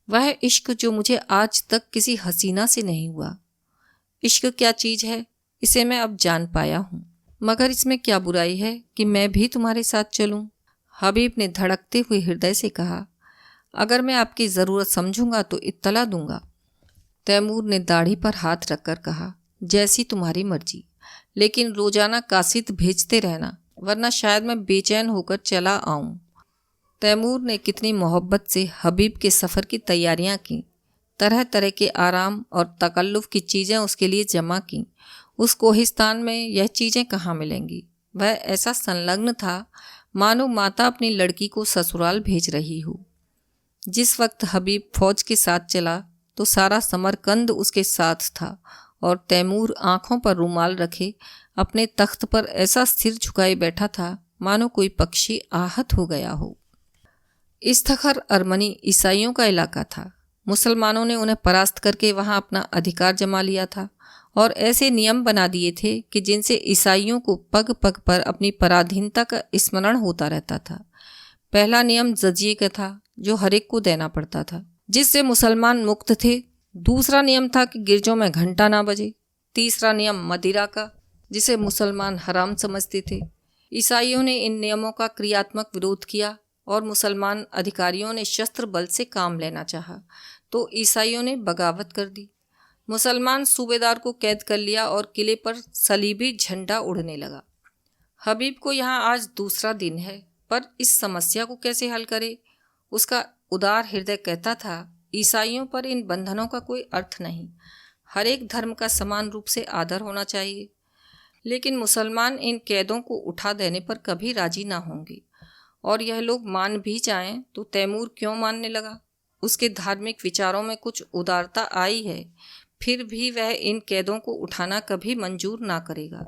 वह इश्क जो मुझे आज तक किसी हसीना से नहीं हुआ। इश्क क्या चीज़ है इसे मैं अब जान पाया हूँ, मगर इसमें क्या बुराई है कि मैं भी तुम्हारे साथ चलूँ? हबीब ने धड़कते हुए हृदय से कहा, अगर मैं आपकी ज़रूरत समझूंगा तो इत्तला दूंगा। तैमूर ने दाढ़ी पर हाथ रखकर कहा, जैसी तुम्हारी मर्जी, लेकिन रोजाना कासिद भेजते रहना, वरना शायद मैं बेचैन होकर चला आऊं। तैमूर ने कितनी मोहब्बत से हबीब के सफ़र की तैयारियां की, तरह तरह के आराम और तकल्लुफ़ की चीज़ें उसके लिए जमा की। उस कोहिस्तान में यह चीज़ें कहाँ मिलेंगी। वह ऐसा संलग्न था मानो माता अपनी लड़की को ससुराल भेज रही हो। जिस वक्त हबीब फौज के साथ चला तो सारा समरकंद उसके साथ था और तैमूर आंखों पर रुमाल रखे अपने तख्त पर ऐसा सिर झुकाए बैठा था मानो कोई पक्षी आहत हो गया हो। इस्तखर अर्मनी ईसाइयों का इलाका था। मुसलमानों ने उन्हें परास्त करके वहां अपना अधिकार जमा लिया था और ऐसे नियम बना दिए थे कि जिनसे ईसाइयों को पग पग पर अपनी पराधीनता का स्मरण होता रहता था। पहला नियम जजिए का था, जो हर एक को देना पड़ता था, जिससे मुसलमान मुक्त थे। दूसरा नियम था कि गिरजों में घंटा ना बजे। तीसरा नियम मदिरा का, जिसे मुसलमान हराम समझते थे। ईसाइयों ने इन नियमों का क्रियात्मक विरोध किया और मुसलमान अधिकारियों ने शस्त्र बल से काम लेना चाहा तो ईसाइयों ने बगावत कर दी। मुसलमान सूबेदार को कैद कर लिया और किले पर सलीबी झंडा उड़ने लगा। हबीब को यहाँ आज दूसरा दिन है, पर इस समस्या को कैसे हल करे। उसका उदार हृदय कहता था, ईसाइयों पर इन बंधनों का कोई अर्थ नहीं, हर एक धर्म का समान रूप से आदर होना चाहिए। लेकिन मुसलमान इन कैदों को उठा देने पर कभी राजी ना होंगे, और यह लोग मान भी जाएं तो तैमूर क्यों मानने लगा। उसके धार्मिक विचारों में कुछ उदारता आई है, फिर भी वह इन कैदों को उठाना कभी मंजूर ना करेगा।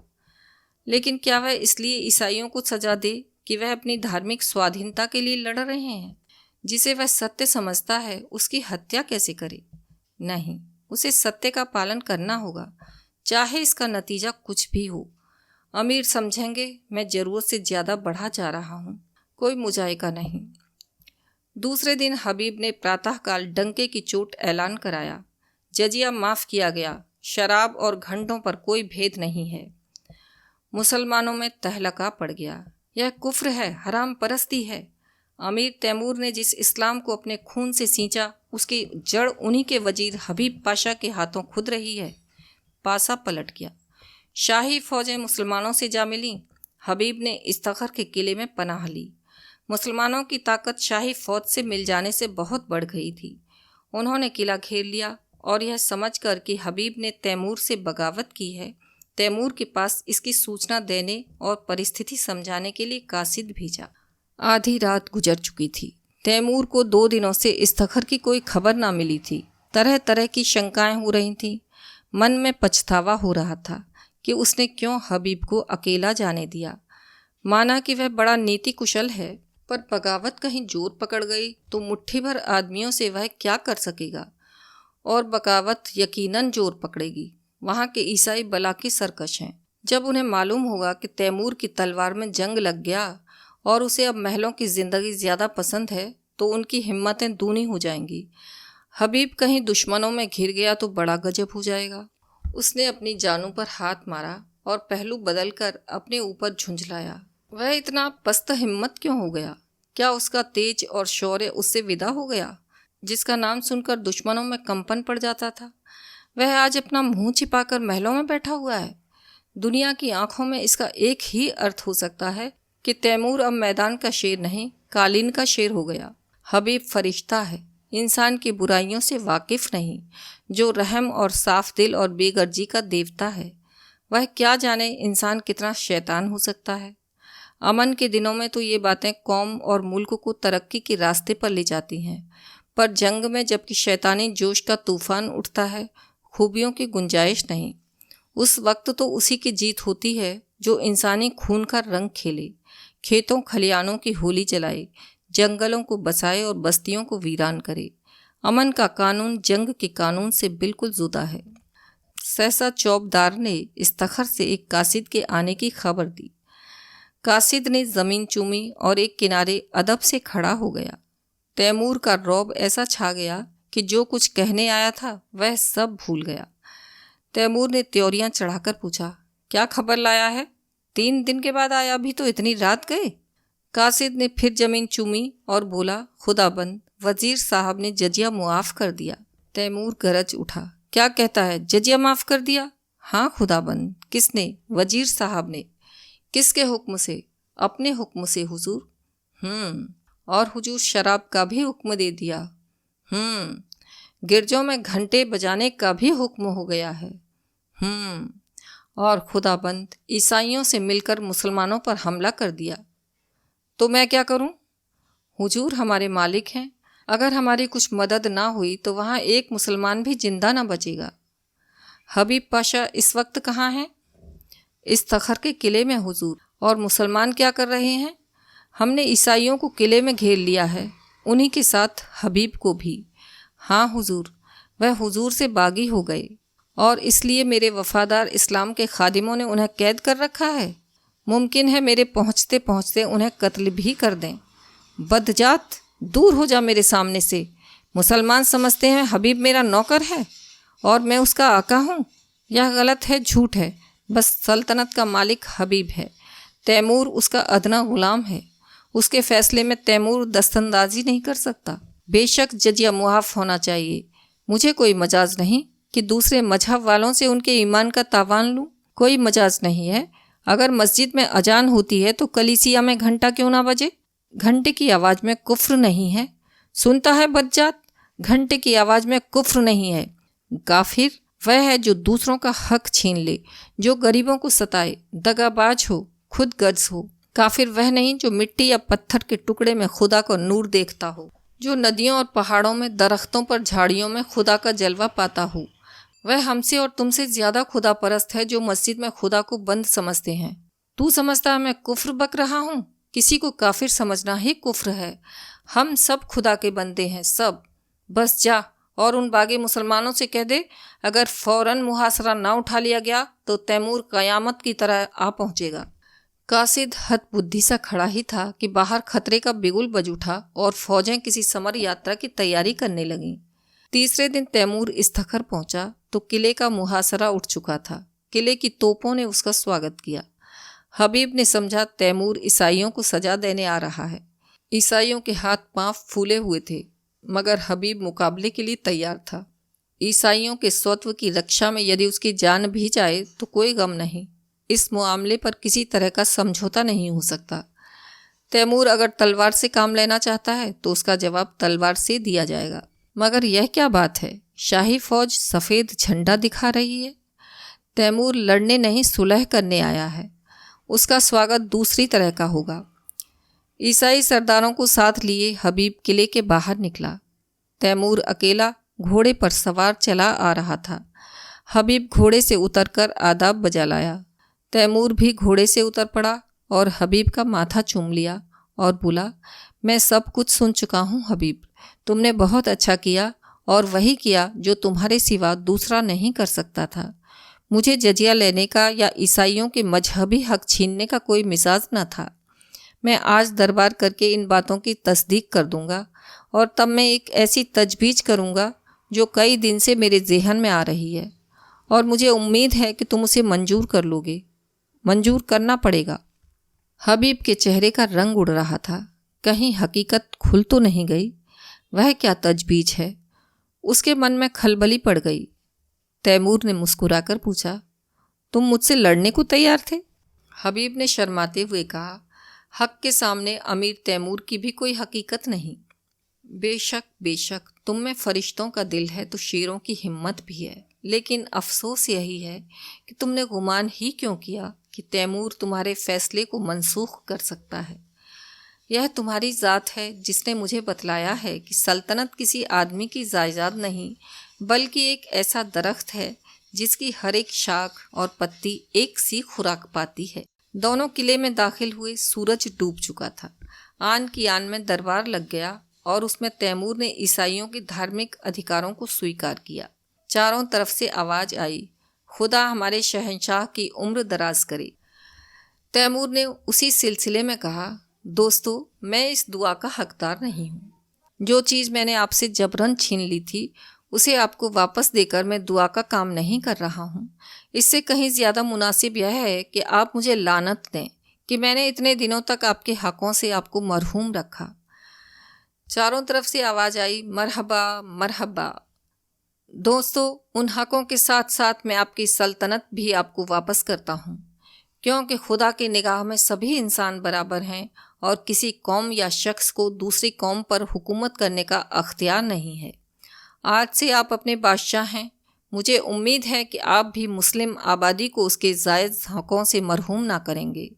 लेकिन क्या वह इसलिए ईसाइयों को सजा दे कि वह अपनी धार्मिक स्वाधीनता के लिए लड़ रहे हैं? जिसे वह सत्य समझता है उसकी हत्या कैसे करे? नहीं, उसे सत्य का पालन करना होगा, चाहे इसका नतीजा कुछ भी हो। अमीर समझेंगे मैं ज़रूरत से ज़्यादा बढ़ा जा रहा हूँ, कोई मुजायका नहीं। दूसरे दिन हबीब ने प्रातःकाल डंके की चोट ऐलान कराया, जजिया माफ़ किया गया, शराब और घंटों पर कोई भेद नहीं है। मुसलमानों में तहलका पड़ गया, यह कुफ्र है, हराम परस्ती है। अमीर तैमूर ने जिस इस्लाम को अपने खून से सींचा, उसकी जड़ उन्हीं के वजीर हबीब पाशा के हाथों खुद रही है। पासा पलट गया। शाही फौजें मुसलमानों से जा मिलीं। हबीब ने इस्तखर के किले में पनाह ली। मुसलमानों की ताकत शाही फौज से मिल जाने से बहुत बढ़ गई थी। उन्होंने किला घेर लिया और यह समझकर कि हबीब ने तैमूर से बगावत की है, तैमूर के पास इसकी सूचना देने और परिस्थिति समझाने के लिए कासिद भेजा। आधी रात गुजर चुकी थी। तैमूर को 2 दिनों से इस्तखर की कोई खबर ना मिली थी। तरह तरह की शंकाएं हो रही थीं। मन में पछतावा हो रहा था कि उसने क्यों हबीब को अकेला जाने दिया। माना कि वह बड़ा नीति कुशल है, पर बगावत कहीं जोर पकड़ गई तो मुट्ठी भर आदमियों से वह क्या कर सकेगा। और बगावत यकीनन जोर पकड़ेगी। वहाँ के ईसाई बला के सरकश हैं। जब उन्हें मालूम होगा कि तैमूर की तलवार में जंग लग गया और उसे अब महलों की ज़िंदगी ज़्यादा पसंद है, तो उनकी हिम्मतें दूनी हो जाएंगी। हबीब कहीं दुश्मनों में घिर गया तो बड़ा गजब हो जाएगा। उसने अपनी जानों पर हाथ मारा और पहलू बदलकर अपने ऊपर झुंझलाया। वह इतना पस्त हिम्मत क्यों हो गया? क्या उसका तेज और शौर्य उससे विदा हो गया, जिसका नाम सुनकर दुश्मनों में कंपन पड़ जाता था? वह आज अपना मुंह छिपाकर महलों में बैठा हुआ है। दुनिया की आंखों में इसका एक ही अर्थ हो सकता है कि तैमूर अब मैदान का शेर नहीं, कालीन का शेर हो गया। हबीब फरिश्ता है, इंसान की बुराइयों से वाकिफ नहीं, जो रहम और साफ दिल और बेगर्जी का देवता है। वह क्या जाने इंसान कितना शैतान हो सकता है। अमन के दिनों में तो ये बातें कौम और मुल्क को तरक्की के रास्ते पर ले जाती हैं, पर जंग में जबकि शैतानी जोश का तूफान उठता है, खूबियों की गुंजाइश नहीं। उस वक्त तो उसी की जीत होती है जो इंसानी खून का रंग खेले, खेतों खलियानों की होली जलाए, जंगलों को बसाए और बस्तियों को वीरान करे। अमन का कानून जंग के कानून से बिल्कुल जुदा है। सहसा चौबदार ने इस्तखर से एक कासिद के आने की खबर दी। कासिद ने ज़मीन चूमी और एक किनारे अदब से खड़ा हो गया। तैमूर का रौब ऐसा छा गया कि जो कुछ कहने आया था वह सब भूल गया। तैमूर ने त्योरियां चढ़ाकर पूछा, क्या खबर लाया है? 3 दिन के बाद आया, अभी तो इतनी रात गए। कासिद ने फिर ज़मीन चूमी और बोला, खुदाबंद, वजीर साहब ने जजिया मुआफ़ कर दिया। तैमूर गरज उठा, क्या कहता है? जजिया माफ़ कर दिया? हाँ खुदाबंद, किसने? वजीर साहब ने। किसके हुक्म से? अपने हुक्म से हुजूर। और हुजूर शराब का भी हुक्म दे दिया। गिरजों में घंटे बजाने का भी हुक्म हो गया है। और खुदाबंद ईसाइयों से मिलकर मुसलमानों पर हमला कर दिया। तो मैं क्या करूं? हुजूर हमारे मालिक हैं, अगर हमारी कुछ मदद ना हुई तो वहाँ एक मुसलमान भी जिंदा ना बचेगा। हबीब पाशा इस वक्त कहाँ हैं? इस तखर के किले में हुजूर। और मुसलमान क्या कर रहे हैं? हमने ईसाइयों को किले में घेर लिया है, उन्हीं के साथ हबीब को भी। हाँ हुजूर, वह हुजूर से बागी हो गए और इसलिए मेरे वफादार इस्लाम के खादिमों ने उन्हें कैद कर रखा है। मुमकिन है मेरे पहुँचते पहुँचते उन्हें कत्ल भी कर दें। बदजात, दूर हो जा मेरे सामने से। मुसलमान समझते हैं हबीब मेरा नौकर है और मैं उसका आका हूँ। यह गलत है, झूठ है। बस सल्तनत का मालिक हबीब है, तैमूर उसका अदना गुलाम है। उसके फैसले में तैमूर दस्तंदाजी नहीं कर सकता। बेशक जजिया मुआफ़ होना चाहिए। मुझे कोई मजाज नहीं कि दूसरे मजहब वालों से उनके ईमान का तावान लूँ। कोई मजाज नहीं है। अगर मस्जिद में अजान होती है तो कलीसिया में घंटा क्यों ना बजे? घंटे की आवाज़ में कुफ्र नहीं है। सुनता है बदजात, घंटे की आवाज़ में कुफ्र नहीं है। काफिर वह है जो दूसरों का हक छीन ले, जो गरीबों को सताए, दगाबाज हो, खुद गर्ज हो। काफिर वह नहीं जो मिट्टी या पत्थर के टुकड़े में खुदा को नूर देखता हो, जो नदियों और पहाड़ों में, दरख्तों पर, झाड़ियों में खुदा का जलवा पाता हो। वह हमसे और तुमसे ज़्यादा खुदा परस्त है जो मस्जिद में खुदा को बंद समझते हैं। तू समझता है मैं कुफ्र बक रहा हूँ? किसी को काफिर समझना ही कुफ्र है। हम सब खुदा के बंदे हैं, सब। बस जा और उन बागी मुसलमानों से कह दे, अगर फौरन मुहासरा ना उठा लिया गया तो तैमूर क़यामत की तरह आ पहुँचेगा। कासिद हद बुद्धि सा खड़ा ही था कि बाहर खतरे का बिगुल बज उठा और फौजें किसी समर यात्रा की तैयारी करने लगीं। तीसरे दिन तैमूर इस्तखर पहुंचा तो किले का मुहासरा उठ चुका था। किले की तोपों ने उसका स्वागत किया। हबीब ने समझा तैमूर ईसाइयों को सजा देने आ रहा है। ईसाइयों के हाथ पांव फूले हुए थे, मगर हबीब मुकाबले के लिए तैयार था। ईसाइयों के स्वत्व की रक्षा में यदि उसकी जान भी जाए तो कोई गम नहीं। इस मामले पर किसी तरह का समझौता नहीं हो सकता। तैमूर अगर तलवार से काम लेना चाहता है तो उसका जवाब तलवार से दिया जाएगा। मगर यह क्या बात है, शाही फौज सफ़ेद झंडा दिखा रही है। तैमूर लड़ने नहीं, सुलह करने आया है। उसका स्वागत दूसरी तरह का होगा। ईसाई सरदारों को साथ लिए हबीब किले के बाहर निकला। तैमूर अकेला घोड़े पर सवार चला आ रहा था। हबीब घोड़े से उतरकर आदाब बजा लाया। तैमूर भी घोड़े से उतर पड़ा और हबीब का माथा चूम लिया और बोला, मैं सब कुछ सुन चुका हूँ हबीब। तुमने बहुत अच्छा किया और वही किया जो तुम्हारे सिवा दूसरा नहीं कर सकता था। मुझे जजिया लेने का या ईसाइयों के मजहबी हक छीनने का कोई मिजाज न था। मैं आज दरबार करके इन बातों की तस्दीक कर दूंगा और तब मैं एक ऐसी तजवीज़ करूंगा जो कई दिन से मेरे जहन में आ रही है और मुझे उम्मीद है कि तुम उसे मंजूर कर लोगे। मंजूर करना पड़ेगा। हबीब के चेहरे का रंग उड़ रहा था। कहीं हकीकत खुल तो नहीं गई? वह क्या तजवीज़ है? उसके मन में खलबली पड़ गई। तैमूर ने मुस्कुराकर पूछा, तुम मुझसे लड़ने को तैयार थे? हबीब ने शर्माते हुए कहा, हक के सामने अमीर तैमूर की भी कोई हकीकत नहीं। बेशक बेशक, तुम में फरिश्तों का दिल है तो शेरों की हिम्मत भी है, लेकिन अफसोस यही है कि तुमने गुमान ही क्यों किया कि तैमूर तुम्हारे फैसले को मनसूख कर सकता है। यह तुम्हारी ज़ात है जिसने मुझे बतलाया है कि सल्तनत किसी आदमी की जायदाद नहीं बल्कि एक ऐसा दरख्त है जिसकी हर एक शाख और पत्ती एक सी खुराक पाती है। दोनों किले में दाखिल हुए। सूरज डूब चुका था। आन की आन में दरबार लग गया और उसमें तैमूर ने ईसाइयों के धार्मिक अधिकारों को स्वीकार किया। चारों तरफ से आवाज़ आई, खुदा हमारे शहंशाह की उम्र दराज करे। तैमूर ने उसी सिलसिले में कहा, दोस्तों, मैं इस दुआ का हकदार नहीं हूँ। जो चीज़ मैंने आपसे जबरन छीन ली थी उसे आपको वापस देकर मैं दुआ का काम नहीं कर रहा हूँ। इससे कहीं ज़्यादा मुनासिब यह है कि आप मुझे लानत दें कि मैंने इतने दिनों तक आपके हक़ों से आपको मरहूम रखा। चारों तरफ से आवाज़ आई, मरहबा मरहबा। दोस्तों, उन हकों के साथ साथ मैं आपकी सल्तनत भी आपको वापस करता हूँ, क्योंकि खुदा की निगाह में सभी इंसान बराबर हैं और किसी कौम या शख्स को दूसरी कौम पर हुकूमत करने का अख्तियार नहीं है। आज से आप अपने बादशाह हैं। मुझे उम्मीद है कि आप भी मुस्लिम आबादी को उसके जायज़ हकों से मरहूम ना करेंगे।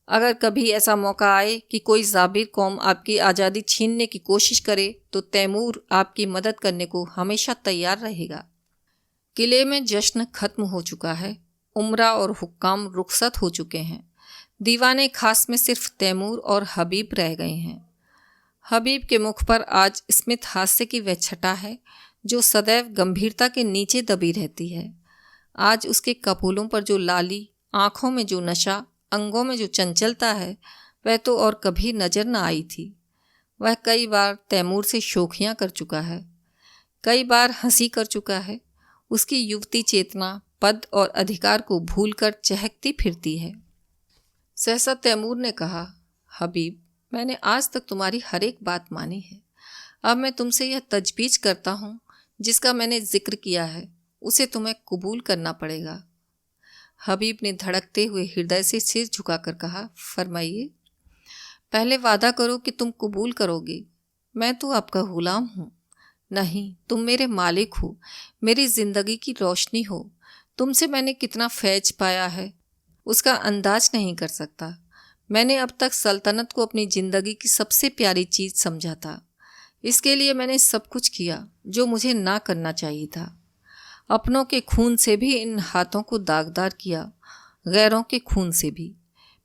अगर कभी ऐसा मौका आए कि कोई ज़ाबिर कौम आपकी आज़ादी छीनने की कोशिश करे तो तैमूर आपकी मदद करने को हमेशा तैयार रहेगा। किले में जश्न खत्म हो चुका है। उमरा और हुक्काम रुखसत हो चुके हैं। दीवाने खास में सिर्फ तैमूर और हबीब रह गए हैं। हबीब के मुख पर आज स्मित हास्य की वह छटा है जो सदैव गंभीरता के नीचे दबी रहती है। आज उसके कपोलों पर जो लाली, आँखों में जो नशा, अंगों में जो चंचलता है, वह तो और कभी नजर न आई थी। वह कई बार तैमूर से शोखियाँ कर चुका है, कई बार हंसी कर चुका है। उसकी युवती चेतना पद और अधिकार को भूलकर चहकती फिरती है। सहसा तैमूर ने कहा, हबीब, मैंने आज तक तुम्हारी हर एक बात मानी है। अब मैं तुमसे यह तजवीज करता हूँ, जिसका मैंने जिक्र किया है उसे तुम्हें कबूल करना पड़ेगा। हबीब ने धड़कते हुए हृदय से सिर झुकाकर कहा, फरमाइए। पहले वादा करो कि तुम कबूल करोगे। मैं तो आपका गुलाम हूँ। नहीं, तुम मेरे मालिक हो, मेरी ज़िंदगी की रोशनी हो। तुमसे मैंने कितना फैज पाया है उसका अंदाज नहीं कर सकता। मैंने अब तक सल्तनत को अपनी ज़िंदगी की सबसे प्यारी चीज़ समझा था। इसके लिए मैंने सब कुछ किया जो मुझे ना करना चाहिए था। अपनों के खून से भी इन हाथों को दागदार किया, गैरों के खून से भी।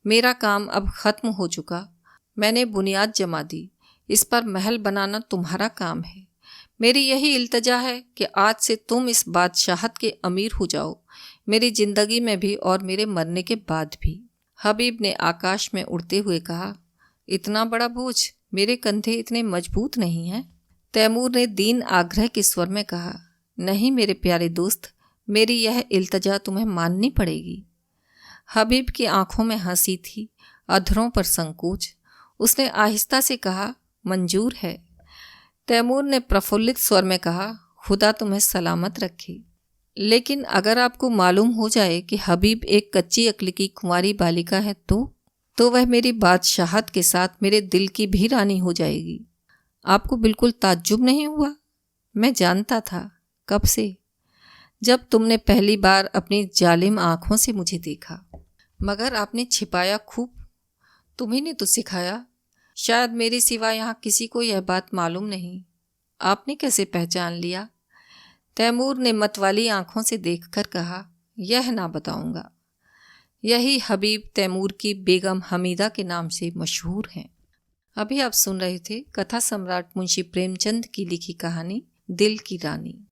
मेरा काम अब ख़त्म हो चुका। मैंने बुनियाद जमा दी। इस पर महल बनाना तुम्हारा काम है। मेरी यही इल्तजा है कि आज से तुम इस बादशाहत के अमीर हो जाओ, मेरी ज़िंदगी में भी और मेरे मरने के बाद भी। हबीब ने आकाश में उड़ते हुए कहा, इतना बड़ा बोझ मेरे कंधे इतने मजबूत नहीं हैं। तैमूर ने दीन आग्रह के स्वर में कहा, नहीं मेरे प्यारे दोस्त, मेरी यह इल्तजा तुम्हें माननी पड़ेगी। हबीब की आंखों में हंसी थी, अधरों पर संकोच। उसने आहिस्ता से कहा, मंजूर है। तैमूर ने प्रफुल्लित स्वर में कहा, खुदा तुम्हें सलामत रखे। लेकिन अगर आपको मालूम हो जाए कि हबीब एक कच्ची अक्ल की कुंवारी बालिका है तो वह मेरी बादशाहत के साथ मेरे दिल की भी रानी हो जाएगी। आपको बिल्कुल ताज्जुब नहीं हुआ? मैं जानता था कब से, जब तुमने पहली बार अपनी जालिम आँखों से मुझे देखा। मगर आपने छिपाया खूब। तुम्ही ने तो सिखाया। शायद मेरे सिवा यहाँ किसी को यह बात मालूम नहीं। आपने कैसे पहचान लिया? तैमूर ने मतवाली आँखों से देखकर कहा, यह ना बताऊंगा। यही हबीब तैमूर की बेगम हमीदा के नाम से मशहूर हैं। अभी आप सुन रहे थे कथा सम्राट मुंशी प्रेमचंद की लिखी कहानी दिल की रानी।